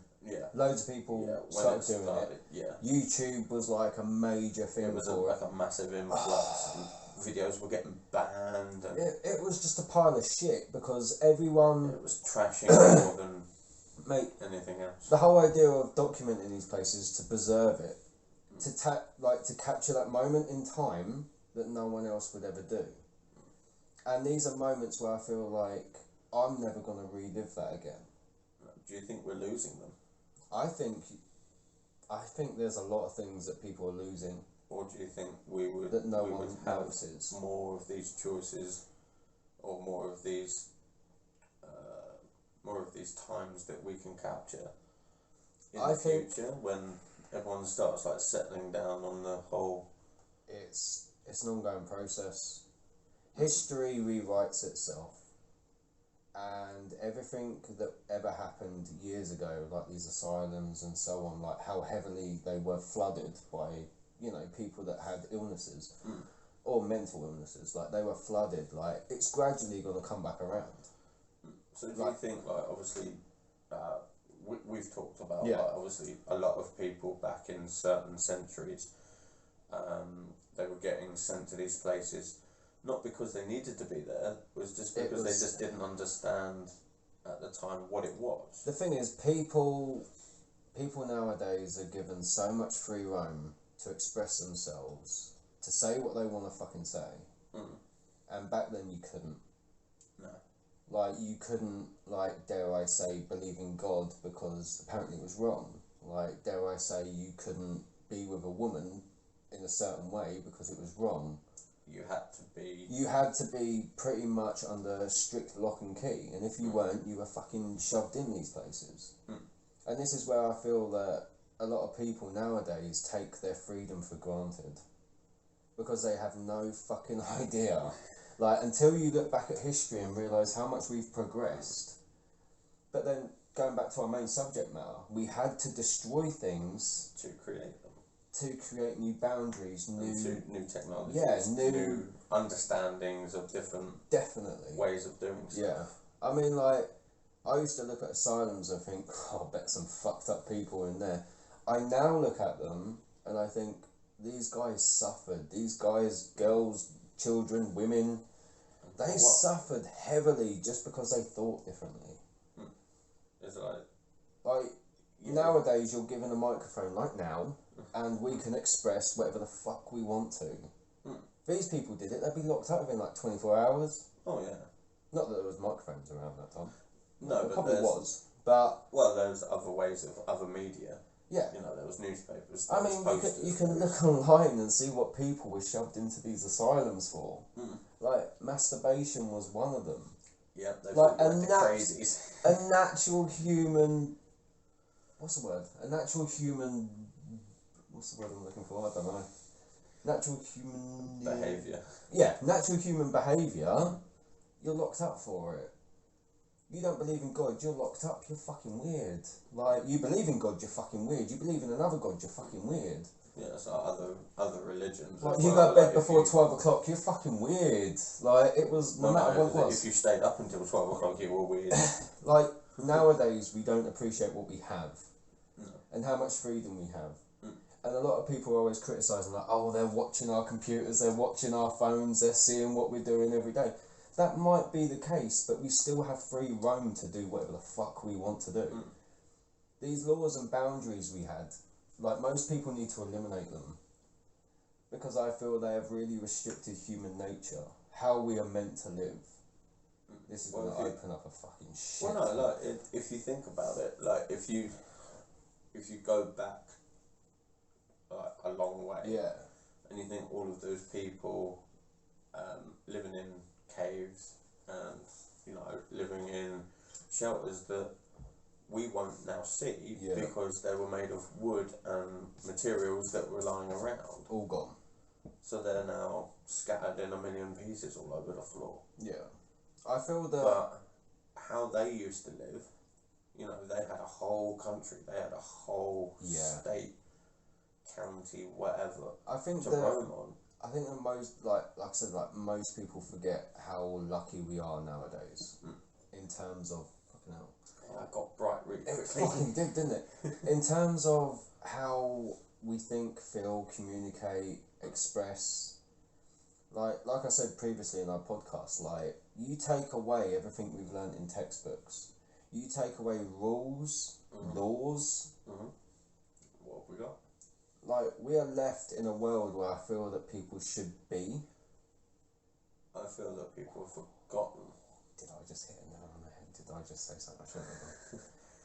loads of people started doing it. Yeah. YouTube was like a major thing. It was like a massive influx. Videos were getting banned. And it was just a pile of shit because everyone... It was trashing more than anything else. The whole idea of documenting these places is to preserve it. To capture that moment in time that no one else would ever do. And these are moments where I feel like I'm never going to relive that again. Do you think we're losing them? I think there's a lot of things that people are losing. Or do you think we would have notices. More of these choices, or more of these times that we can capture in the future when everyone starts like settling down on the whole? It's an ongoing process. History rewrites itself, and everything that ever happened years ago, like these asylums and so on, like how heavily they were flooded by, you know, people that had illnesses or mental illnesses, like they were flooded, like it's gradually going to come back around. So do you think, like, obviously, we've talked about, like, obviously, a lot of people back in certain centuries, they were getting sent to these places, not because they needed to be there, it was just because they just didn't understand at the time what it was. The thing is, people nowadays are given so much free roam to express themselves, to say what they want to fucking say. And back then you couldn't. No. Like, you couldn't, like, dare I say, believe in God because apparently it was wrong. Like, dare I say, you couldn't be with a woman in a certain way because it was wrong. You had to be pretty much under strict lock and key, and if you weren't, you were fucking shoved in these places. And this is where I feel that a lot of people nowadays take their freedom for granted because they have no fucking idea. Like, until you look back at history and realise how much we've progressed. But then going back to our main subject matter, we had to destroy things to create them, to create new boundaries, new technologies, new understandings of different ways of doing stuff. Yeah, I mean, like, I used to look at asylums and think, oh, I bet some fucked up people in there. I now look at them and I think, these guys suffered. These guys, girls, children, women, they suffered heavily just because they thought differently. It's like nowadays you're given a microphone like now, and we can express whatever the fuck we want to. If these people did it, they'd be locked up within like 24 hours. Oh yeah. Not that there was microphones around that time. No, there but probably was. But well, there's other ways of other media. Yeah. You know, there was newspapers. I mean, you can look online and see what people were shoved into these asylums for. Like, masturbation was one of them. Yeah, those like crazies. A natural human... What's the word? A natural human... What's the word I'm looking for? I don't know. Natural human... Behaviour. Yeah, natural human behaviour. You're locked up for it. You don't believe in God, you're locked up, you're fucking weird. Like, you believe in God, you're fucking weird. You believe in another God, you're fucking weird. Yeah, it's like other religions. Like, you go to bed before 12 o'clock, you're fucking weird. Like, it was, no matter what it was. If you stayed up until 12 o'clock, you were weird. Like, nowadays, we don't appreciate what we have. And how much freedom we have. And a lot of people are always criticising, like, oh, they're watching our computers, they're watching our phones, they're seeing what we're doing every day. That might be the case, but we still have free roam to do whatever the fuck we want to do. These laws and boundaries we had, like, most people need to eliminate them. Because I feel they have really restricted human nature, how we are meant to live. This is going to open up a fucking shit. Well, no, like, if you think about it, like, if you go back, like, a long way, and you think all of those people living in caves and, you know, living in shelters that we won't now see because they were made of wood and materials that were lying around. All gone. So they're now scattered in a million pieces all over the floor. Yeah. I feel that... But how they used to live, you know, they had a whole country, they had a whole state, county, whatever, I think to roam on. I think that most, like I said, like, most people forget how lucky we are nowadays in terms of, fucking hell. Oh, that got bright really quickly. It fucking did, didn't it? In terms of how we think, feel, communicate, express, like I said previously in our podcast, like, you take away everything we've learned in textbooks. You take away rules, laws. What have we got? Like, we are left in a world where I feel that people should be. I feel that people have forgotten. Did I just hit a nail on the head? Did I just say something I shouldn't have done?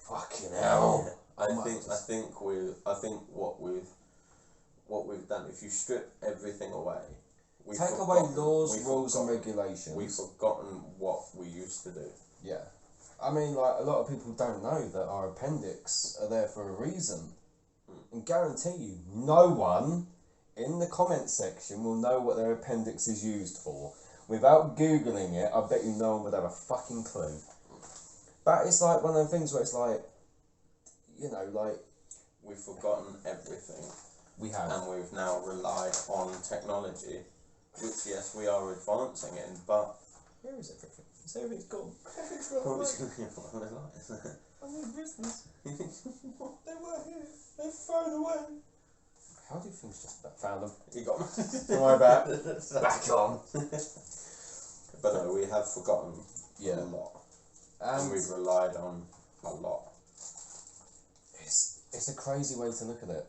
Fucking hell! I think what we've done, if you strip everything away, take away laws, rules and regulations. We've forgotten what we used to do. Yeah. I mean, like, a lot of people don't know that our appendix are there for a reason. And guarantee you, no one in the comment section will know what their appendix is used for. Without Googling it, I bet you no one would have a fucking clue. But it's like one of the things where it's like, you know, like... We've forgotten everything. We have. And we've now relied on technology, which, yes, we are advancing in, but... Where is everything? Is everything's gone? Everything's gone away. I'm in business. They were here. They're thrown away. How do things just found them? You got them. Don't worry about it. Back on. But no, we have forgotten a lot. And we've relied on a lot. It's a crazy way to look at it.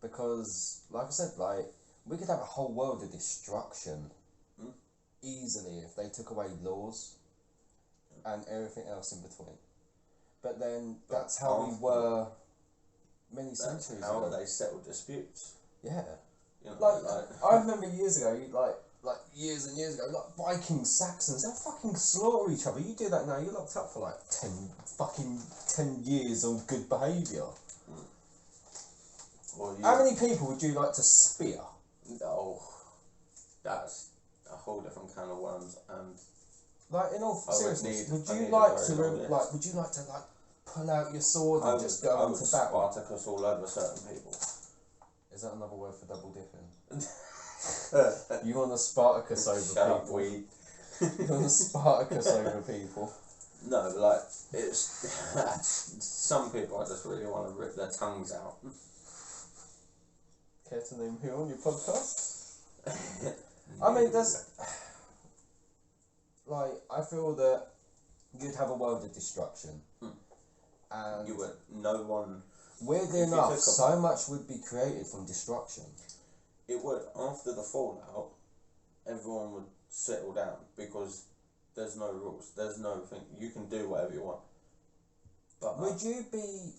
Because, like I said, like, we could have a whole world of destruction easily if they took away laws and everything else in between. But then that's how we were many centuries ago. How they settled disputes. Yeah. You know, like I remember years ago, like years and years ago, like Vikings, Saxons, they'll fucking slaughter each other. You do that now, you're locked up for like 10 years of good behaviour. How many people would you like to spear? Oh, that's a whole different can of worms. And like, in all seriousness, would you like to pull out your sword and just go into battle. Spartacus all over certain people. Is that another word for double dipping? You want to Spartacus over people? You want to Spartacus over people? No, but like it's some people I just really want to rip their tongues out. Care to name who on your podcast? I mean, there's like I feel that you'd have a world of destruction, and you would no one. Weirdly enough, so much would be created from destruction. It would after the fallout, everyone would settle down because there's no rules. There's no thing. You can do whatever you want. But would you be,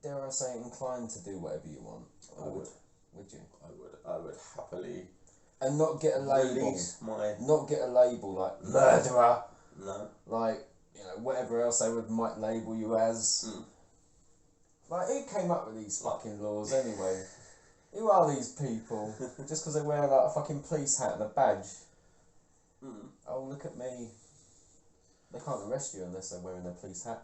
dare I say, inclined to do whatever you want? I would. Would you? I would happily. And not get a label. Not get a label like murderer. No. Like, you know, whatever else they might label you as. Like, who came up with these fucking laws anyway? Who are these people? Just because they wear like a fucking police hat and a badge. Oh, look at me. They can't arrest you unless they're wearing their police hat.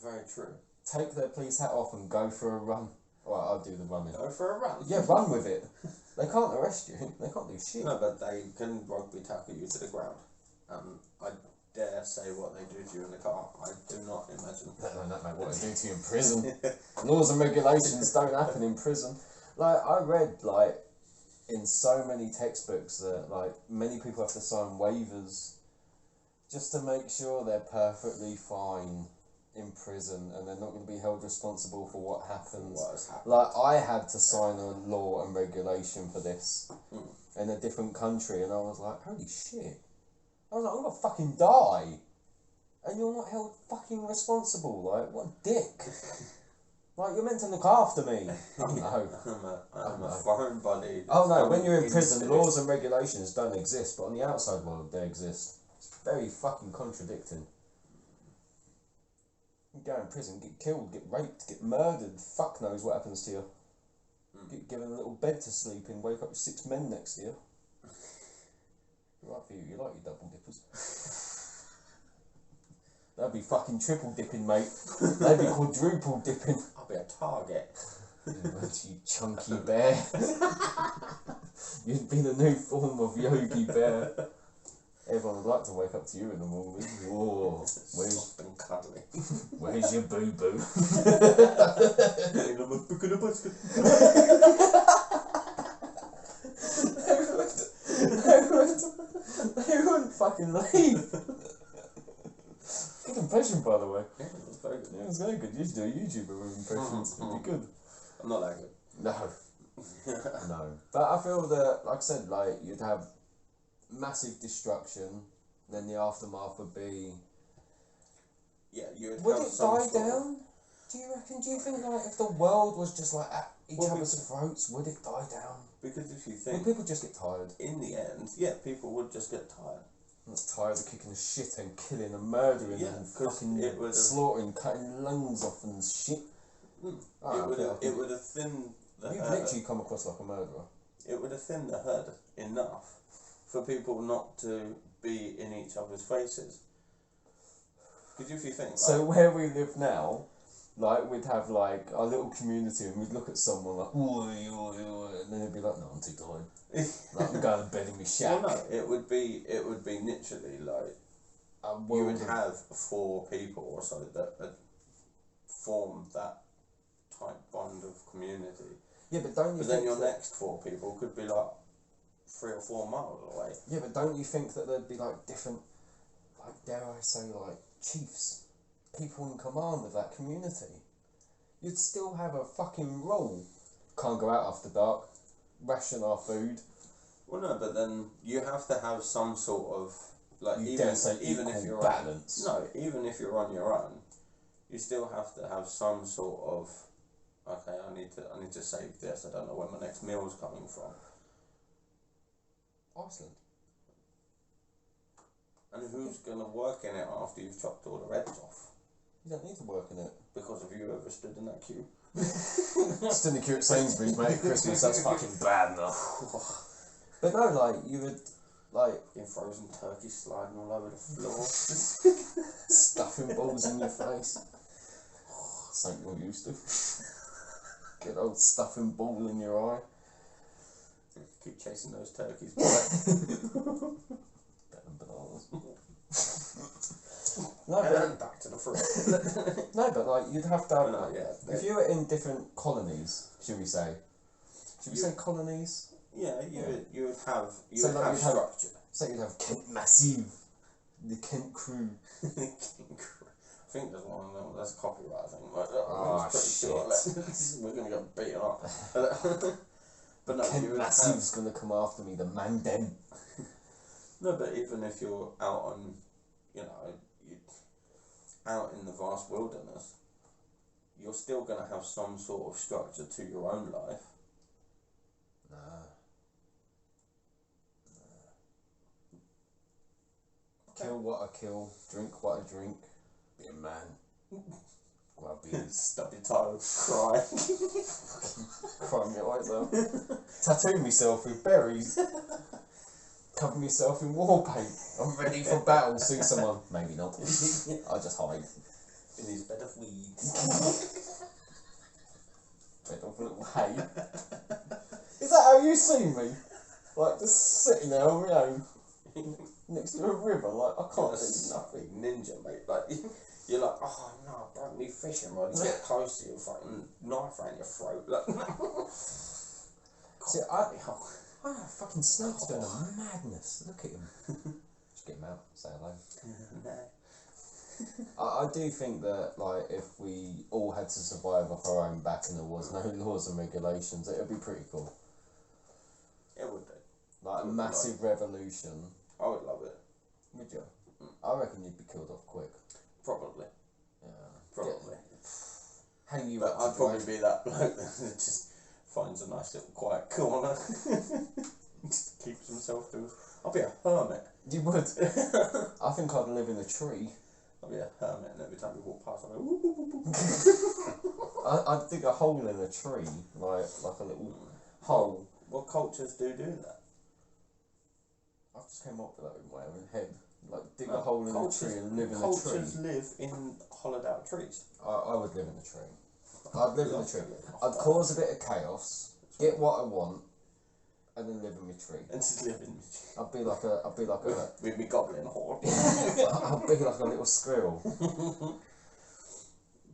Very true. Take their police hat off and go for a run. Well, I'll do the running. Go for a run? Yeah, run with it. They can't arrest you. They can't do shit. No, but they can rugby tackle you to the ground. I dare say what they do to you in the car. I do not imagine. No, mate, what they do to you in prison. Laws and regulations don't happen in prison. Like, I read, like, in so many textbooks that, like, many people have to sign waivers just to make sure they're perfectly fine in prison and they're not going to be held responsible for what happens. Like, I had to sign a law and regulation for this in a different country, and I was like, holy shit. I was like, I'm going to fucking die. And you're not held fucking responsible. Like, what a dick. Like, you're meant to look after me. Oh, no. I'm a foreign body. Oh, no, when you're in prison, laws and regulations don't exist, but on the outside world, they exist. It's very fucking contradicting. You go in prison, get killed, get raped, get murdered, fuck knows what happens to you. Get given a little bed to sleep in, wake up with 6 men next to you. Right for you, you like your double dippers. That'd be fucking triple dipping, mate. That'd be quadruple dipping. I'll be a target. You chunky bear. You'd be the new form of Yogi Bear. Everyone would like to wake up to you in the morning. Whoa, Soft and cuddly. Where's your boo-boo? In a book in a basket. They wouldn't fucking leave. Good impression, by the way. Yeah, it was very good. Yeah, it was very good. You should do a YouTuber with impressions. It'd be good. I'm not that good. No. No. But I feel that, like I said, like, you'd have massive destruction, then the aftermath would be... Yeah, you would would have it some die down? Do you reckon? Do you think, like, if the world was just, like, at each other's throats, would it die down? Because if you think... Would people just get tired? In the end, yeah, people would just get tired. Tired of kicking the shit and killing and murdering and fucking slaughtering, cutting lungs off and shit. It would have thinned the herd. You've literally come across like a murderer. It would have thinned the herd enough for people not to be in each other's faces. Because if you think... Like, so where we live now, like, we'd have, like, our little community and we'd look at someone like, oi, oi, oi, and then they'd be like, no, I'm too tired. Like, I'm going to bed in my shack. Well, no, it would be literally like you would have 4 people or so that form that type bond of community. Yeah, but don't you But then your next 4 people could be like 3 or 4 miles away. Yeah, but don't you think that there'd be like different, like, dare I say, like, chiefs, people in command of that community? You'd still have a fucking rule. Can't go out after dark. Ration our food. Well, no, but then you have to have some sort of like even if you're balance. Even if you're on your own, you still have to have some sort of okay. I need to save this. I don't know where my next meal's coming from. Iceland. And who's gonna work in it after you've chopped all the heads off? You don't need to work in it. Because have you ever stood in that queue? Stood in the queue at Sainsbury's, mate, at Christmas, that's fucking bad enough. But no, like, you would, like... Getting frozen turkey sliding all over the floor. Stuffing balls in your face. Something you're used to. Good old stuffing ball in your eye. Keep chasing those turkeys. Better than bananas. No, but back to the fruit. No, but like you'd have to have, No, yeah, if you were in different colonies, should we say say colonies? Yeah, you would have So like you'd structure. Say you'd have Kent Massive, the Kent Crew. I think there's one of them. That's a copyright thing. Oh shit! We're gonna get beaten up. But no, Kent Massive's gonna come after me. The man dem. No, but even if you're out on, out in the vast wilderness, you're still going to have some sort of structure to your own life. Nah. Kill what I kill, drink what I drink, be a man. Grab beers. Stub your toe, cry. Cry my eyes out. Tattoo myself with berries. Cover myself in war paint. I'm ready for battle. See someone. Maybe not. I'll just hide. In his bed of weeds. Bed of little hay. Is that how you see me? Like just sitting there on my own. Next to a river. Like I can't do nothing. Ninja, mate. Like you're like, oh no, I broke me fishing rod. You get close to you, fucking knife around your throat. Like, see, I know fucking Snake's doing a madness. Look at him. Just get him out, say hello. I do think that like if we all had to survive off our own back and there was no laws and regulations, it would be pretty cool. It would be. Like a massive revolution. I would love it. Would you? I reckon you'd be killed off quick. Probably. Yeah. Probably. Hang you but up. I'd probably be that bloke that just finds a nice little quiet corner. Just keeps himself to. I'll be a hermit. You would. I think I'd live in a tree. I'll be a hermit, and every time we walk past, I'll go. Whoop, whoop, whoop, whoop. I'd dig a hole in a tree, like a little hole. What cultures do that? I just came up with that in my own head. Like dig a hole in a tree and live in a tree. Cultures live in hollowed out trees. I would live in a tree. I'd live in a tree. I'd cause a bit of chaos, get what I want, and then live in my tree. And just live in my tree. I'd be like a with me goblin horde. I'd be like a little squirrel.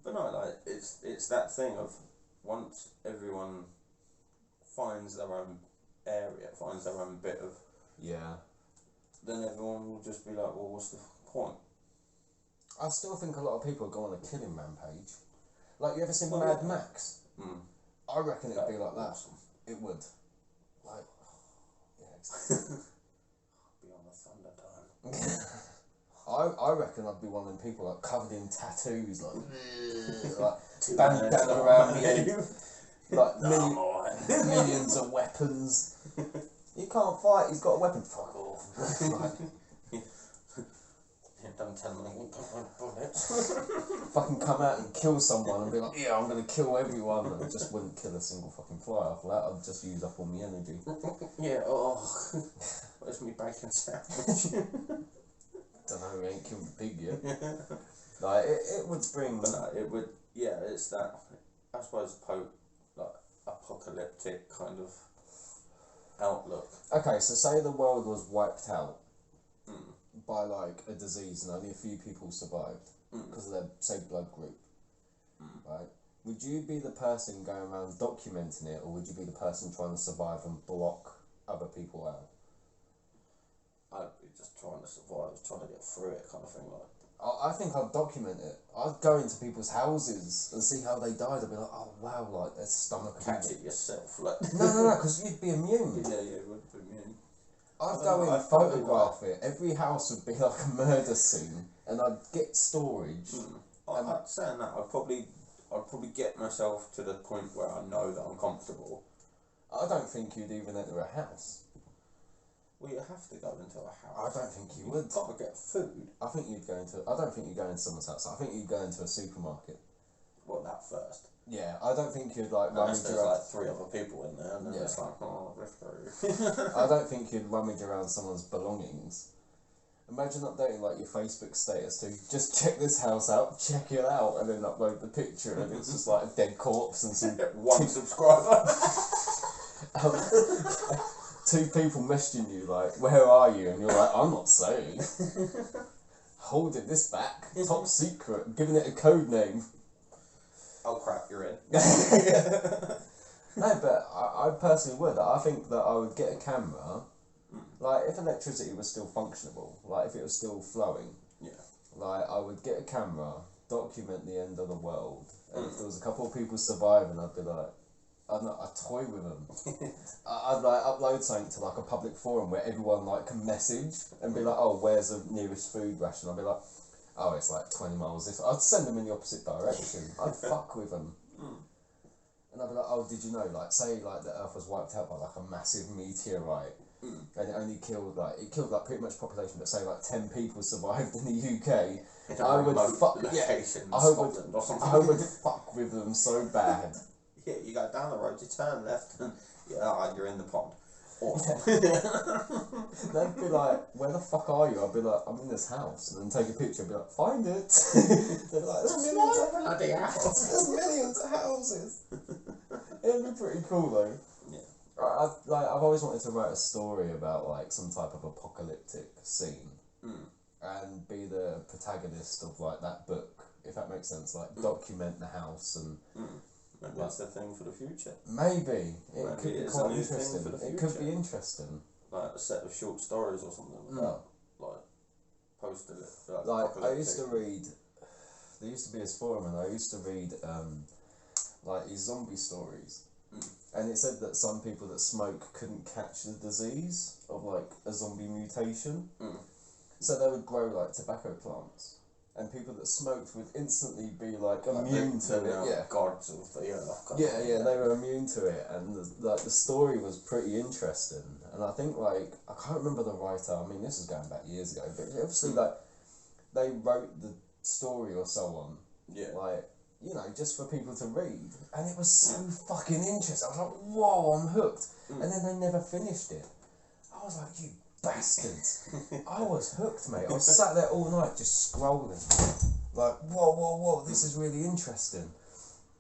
But no, like it's that thing of once everyone finds their own area, finds their own bit of then everyone will just be like, well, what's the point? I still think a lot of people go on a killing rampage. Like, you ever seen Mad Max? I reckon it'd be like that. Awesome. It would. Like, yeah, exactly. Be on a thunder time. I reckon I'd be one of them people like covered in tattoos, like bandana around me, like millions of weapons. You can't fight. He's got a weapon. Fuck off. Don't tell me you got my bullets. Fucking come out and kill someone and be like, yeah, I'm gonna kill everyone, and I just wouldn't kill a single fucking fly after that. I'd just use up all my energy. Yeah. Oh, where's my bacon sandwich? Don't know. We ain't killed the pig yet. Like it would bring. But no, it would. Yeah, it's that. I suppose like apocalyptic kind of outlook. Okay, so say the world was wiped out by like a disease and only a few people survived because of their, say, blood group, right? Would you be the person going around documenting it, or would you be the person trying to survive and block other people out? I'd be just trying to survive, trying to get through it, kind of thing. Like, I think I'd document it. I'd go into people's houses and see how they died. I'd be like, oh wow, like their stomach. Catch it yourself, like. No, because you'd be immune. Yeah, it would be immune. I'd go in and photograph it. Every house would be like a murder scene, and I'd get storage. I'd say that I'd probably get myself to the point where I know that I'm comfortable. I don't think you'd even enter a house. Well, you have to go into a house. I don't think you would. You've got to get food. I don't think you'd go into someone's house. I think you'd go into a supermarket. Well, that first. Yeah, I don't think you'd like rummage around. There's like 3 other people in there, and then it's like, oh, let's go. I don't think you'd rummage around someone's belongings Imagine updating like your Facebook status to just check this house out, check it out, and then upload the picture, and it's just like a dead corpse and some one subscriber. 2 people messaging you like, "Where are you?" And you're like, "I'm not saying." Holding this back, top secret, giving it a code name. Oh crap, you're in. No, but I personally would. I think that I would get a camera. Like, if electricity was still functionable, like, if it was still flowing, like, I would get a camera, document the end of the world, and if there was a couple of people surviving, I'd be like, I'd toy with them. I'd, like, upload something to, like, a public forum where everyone, like, can message and be like, "Oh, where's the nearest food ration?" I'd be like, "Oh, it's, like, 20 miles this." I'd send them in the opposite direction. I'd fuck with them. And I'd be like, "Oh, did you know, like, say, like, the Earth was wiped out by, like, a massive meteorite, and it only killed, like, pretty much population, but say, like, 10 people survived in the UK, I would fuck, I would fuck with them so bad." Yeah, you go down the road, you turn left, and you're in the pond. Awesome. They'd be like, "Where the fuck are you?" I'd be like, "I'm in this house," and then take a picture and be like, "Find it." They'd be like, "There's millions of bloody house. There's millions of houses." It'd be pretty cool though. Yeah. I've always wanted to write a story about like some type of apocalyptic scene, and be the protagonist of like that book, if that makes sense. Like document the house and. Maybe that's the thing for the future. Maybe it could be quite interesting. It could be interesting. Like a set of short stories or something about like posted it. Like I used to read. There used to be this forum, and I used to read like these zombie stories, and it said that some people that smoke couldn't catch the disease of like a zombie mutation, so they would grow like tobacco plants. And people that smoked would instantly be like immune to it. Yeah, gods of the earth. Yeah, they were immune to it, and the story was pretty interesting. And I think like I can't remember the writer. I mean, this is going back years ago, but obviously like they wrote the story or so on. Yeah. Like just for people to read, and it was so fucking interesting. I was like, whoa, I'm hooked. And then they never finished it. I was like, you bastards. I was hooked, mate. I was sat there all night just scrolling. Like, whoa, this is really interesting.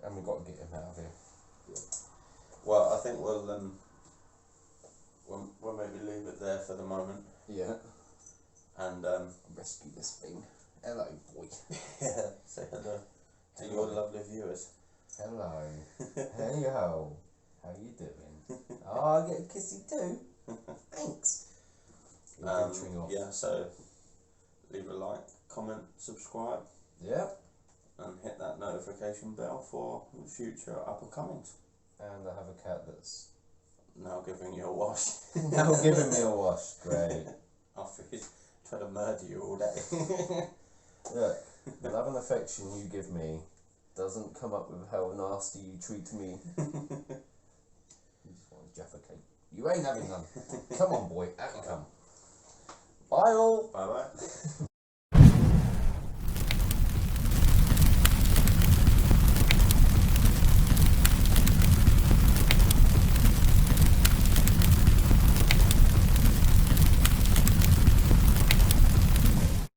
And we've got to get him out of here. Yeah. Well, I think we'll maybe leave it there for the moment. Yeah. And rescue this thing. Hello, boy. Yeah, say hello to your lovely viewers. Hello. Hey ho. How you doing? Oh, I get a kissy too. Thanks. Yeah, so leave a like, comment, subscribe. Yep. And hit that notification bell for future up-and-comings. And I have a cat that's now giving you a wash. Now giving me a wash. Great. After he's tried to murder you all day. Look, the love and affection you give me doesn't come up with how nasty you treat me. You just want to Jaffa cake. You ain't having none. Come on, boy, out you come. Bye all. Bye bye.